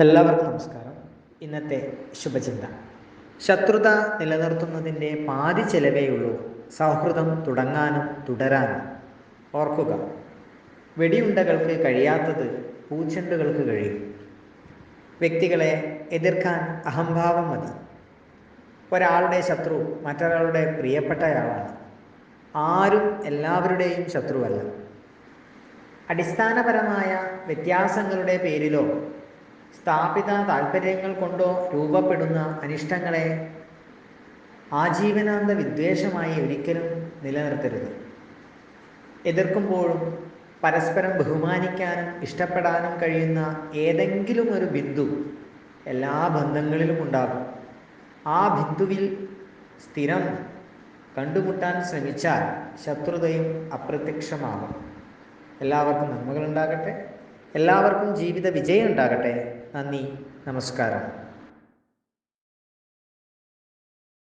എല്ലാവർക്കും നമസ്കാരം. ഇന്നത്തെ ശുഭചിന്ത: ശത്രുത നിലനിർത്തുന്നതിൻ്റെ പാതി ചെലവേയുള്ളൂ സൗഹൃദം തുടങ്ങാനും തുടരാനും. ഓർക്കുക, വെടിയുണ്ടകൾക്ക് കഴിയാത്തത് പൂച്ചെണ്ടുകൾക്ക് കഴിയും. വ്യക്തികളെ എതിർക്കാൻ അഹംഭാവം മതി. ഒരാളുടെ ശത്രു മറ്റൊരാളുടെ പ്രിയപ്പെട്ടയാളാണ്. ആരും എല്ലാവരുടെയും ശത്രുവല്ല. അടിസ്ഥാനപരമായ വ്യത്യാസങ്ങളുടെ പേരിലോ സ്ഥാപിത താൽപ്പര്യങ്ങൾ കൊണ്ടോ രൂപപ്പെടുന്ന അനിഷ്ടങ്ങളെ ആജീവനാന്ത വിദ്വേഷമായി ഒരിക്കലും നിലനിർത്തരുത്. എതിർക്കുമ്പോഴും പരസ്പരം ബഹുമാനിക്കാനും ഇഷ്ടപ്പെടാനും കഴിയുന്ന ഏതെങ്കിലും ഒരു ബിന്ദു എല്ലാ ബന്ധങ്ങളിലും ഉണ്ടാകും. ആ ബിന്ദുവിൽ സ്ഥിരം കണ്ടുമുട്ടാൻ ശ്രമിച്ചാൽ ശത്രുതയും അപ്രത്യക്ഷമാകും. എല്ലാവർക്കും നന്മകളുണ്ടാകട്ടെ. എല്ലാവർക്കും ജീവിത വിജയം ഉണ്ടാകട്ടെ. നന്ദി, നമസ്കാരം.